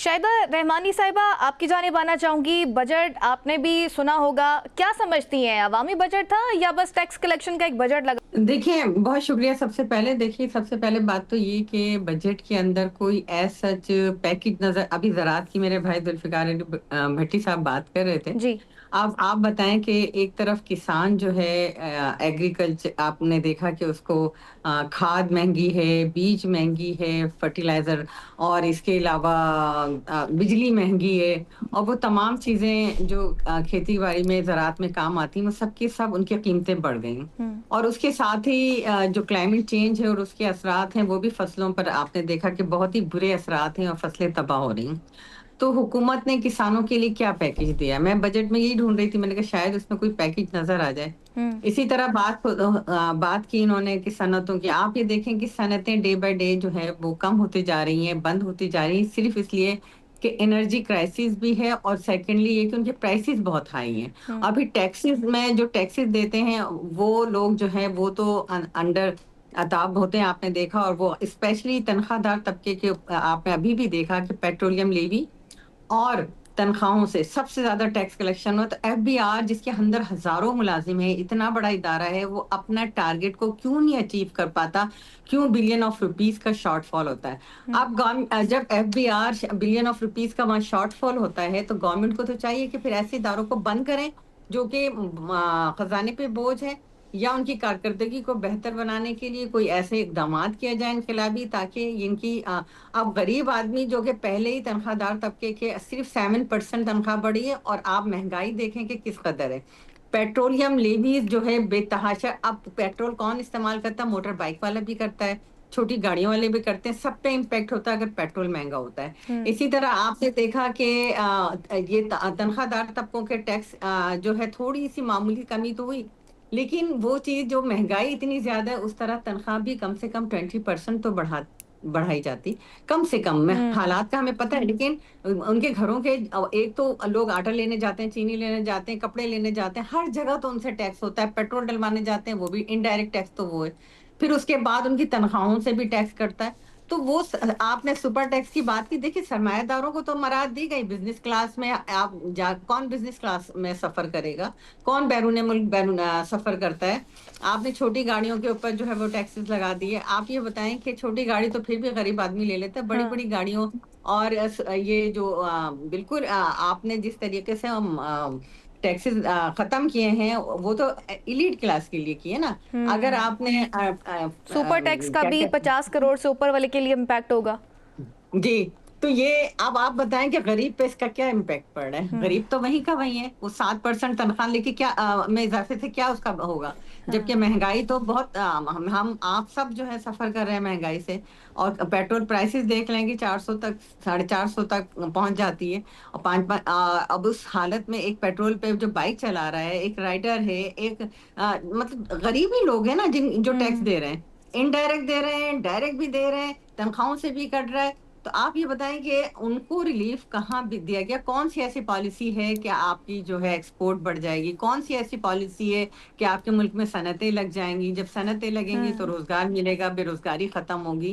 شاہدہ رحمانی صاحبہ، آپ کی جانب آنا چاہوں گی. بجٹ آپ نے بھی سنا ہوگا، کیا سمجھتی ہیں؟ عوامی بجٹ تھا یا بس ٹیکس کلیکشن کا ایک بجٹ لگا؟ دیکھیں، بہت شکریہ. سب سے پہلے بات تو یہ کہ بجٹ کے اندر کوئی ایز سچ پیکج نظر، ابھی زراعت کی میرے بھائی ذوالفقار علی بھٹی صاحب بات کر رہے تھے. جی. آپ بتائیں کہ ایک طرف کسان جو ہے ایگریکلچر، آپ نے دیکھا کہ اس کو کھاد مہنگی ہے، بیج مہنگی ہے، فرٹیلائزر، اور اس کے علاوہ بجلی مہنگی ہے، اور وہ تمام چیزیں جو کھیتی باڑی میں زراعت میں کام آتی ہیں وہ سب کی سب ان کی قیمتیں بڑھ گئی ہیں. اور اس کے ساتھ ہی جو کلائمیٹ چینج ہے اور اس کے اثرات ہیں وہ بھی فصلوں پر آپ نے دیکھا کہ بہت ہی برے اثرات ہیں اور فصلیں تباہ ہو رہی ہیں. تو حکومت نے کسانوں کے لیے کیا پیکج دیا؟ میں بجٹ میں یہی ڈھونڈ رہی تھی، میں نے کہا شاید اس میں کوئی پیکج نظر آ جائے. اسی طرح بات کی انہوں نے کہ صنعتوں کی. آپ یہ دیکھیں کہ صنعتیں ڈے بائی ڈے جو ہے وہ کم ہوتی جا رہی ہیں، بند ہوتی جا رہی ہیں، صرف اس لیے کہ انرجی کرائسس بھی ہے، اور سیکنڈلی یہ کہ ان کے پرائسز بہت ہائی ہیں. ابھی ٹیکسز میں جو ٹیکسز دیتے ہیں وہ لوگ جو ہیں وہ تو انڈر عطاب ہوتے ہیں، آپ نے دیکھا. اور وہ اسپیشلی تنخواہ دار طبقے کے، آپ نے ابھی بھی دیکھا کہ پیٹرولیم لیوی اور تنخواہوں سے سب سے زیادہ ٹیکس کلیکشن ہو. تو ایف بی آر جس کے اندر ہزاروں ملازم ہیں، اتنا بڑا ادارہ ہے، وہ اپنا ٹارگٹ کو کیوں نہیں اچیو کر پاتا؟ کیوں بلین آف روپیز کا شارٹ فال ہوتا ہے؟ اب جب F B R billion of rupees کا وہاں شارٹ فال ہوتا ہے تو گورنمنٹ کو تو چاہیے کہ پھر ایسے اداروں کو بند کریں جو کہ خزانے پہ بوجھ ہے، یا ان کی کارکردگی کو بہتر بنانے کے لیے کوئی ایسے اقدامات کیا جائیں انقلابی، تاکہ ان کی اب غریب آدمی جو کہ پہلے ہی تنخواہ دار طبقے کے صرف 7% تنخواہ بڑھی ہے، اور آپ مہنگائی دیکھیں کہ کس قدر ہے. پیٹرولیم لیویز جو ہے بے تحاشا. اب پیٹرول کون استعمال کرتا ہے؟ موٹر بائک والا بھی کرتا ہے، چھوٹی گاڑیوں والے بھی کرتے ہیں. سب پہ امپیکٹ ہوتا ہے اگر پیٹرول مہنگا ہوتا ہے. اسی طرح آپ نے دیکھا کہ یہ تنخواہ دار طبقوں کے ٹیکس جو ہے تھوڑی سی معمولی کمی تو ہوئی، لیکن وہ چیز جو مہنگائی اتنی زیادہ ہے اس طرح تنخواہ بھی کم سے کم 20% تو بڑھائی جاتی، کم سے کم. میں حالات کا ہمیں پتہ ہے، لیکن ان کے گھروں کے ایک تو لوگ آٹا لینے جاتے ہیں، چینی لینے جاتے ہیں، کپڑے لینے جاتے ہیں، ہر جگہ تو ان سے ٹیکس ہوتا ہے. پیٹرول ڈلوانے جاتے ہیں وہ بھی انڈائریکٹ ٹیکس تو وہ ہے. پھر اس کے بعد ان کی تنخواہوں سے بھی ٹیکس کٹتا ہے. تو وہ آپ نے سپر ٹیکس کی بات کی. دیکھیے سرمایہ داروں کو تو مراد دی گئی، بزنس کلاس میں آپ کون بزنس کلاس میں سفر کرے گا؟ کون بیرون ملک سفر کرتا ہے؟ آپ نے چھوٹی گاڑیوں کے اوپر جو ہے وہ ٹیکسز لگا دیے. آپ یہ بتائیں کہ چھوٹی گاڑی تو پھر بھی غریب آدمی لے لیتا ہے، بڑی بڑی گاڑیوں اور یہ جو بالکل آپ نے جس طریقے سے ہم ٹیکسز ختم کیے ہیں وہ تو ایلیٹ کلاس کے لیے کیے نا. اگر آپ نے سپر ٹیکس کا بھی 50 کروڑ سے اوپر والے کے لیے امپیکٹ ہوگا. جی، تو یہ اب آپ بتائیں کہ غریب پہ اس کا کیا امپیکٹ پڑ رہا ہے؟ غریب تو وہیں کا وہیں ہے، وہ 7% تنخواہ لے کے کیا میں اضافے سے کیا اس کا ہوگا؟ جبکہ مہنگائی تو بہت ہم آپ سب جو ہے سفر کر رہے ہیں مہنگائی سے. اور پیٹرول پرائسز دیکھ لیں گے 400 تک، 450 تک پہنچ جاتی ہے. اور اب اس حالت میں ایک پیٹرول پہ جو بائک چلا رہا ہے، ایک رائڈر ہے، ایک مطلب غریب ہی لوگ ہیں نا جو ٹیکس دے رہے ہیں، انڈائریکٹ دے رہے ہیں، ڈائریکٹ بھی دے رہے ہیں، تنخواہوں سے بھی کٹ رہا ہے. تو آپ یہ بتائیں کہ ان کو ریلیف کہاں دیا گیا؟ کون سی ایسی پالیسی ہے کہ آپ کی جو ہے ایکسپورٹ بڑھ جائے گی؟ کون سی ایسی پالیسی ہے کہ آپ کے ملک میں صنعتیں لگ جائیں گی؟ جب صنعتیں لگیں گی تو روزگار ملے گا، بے روزگاری ختم ہوگی.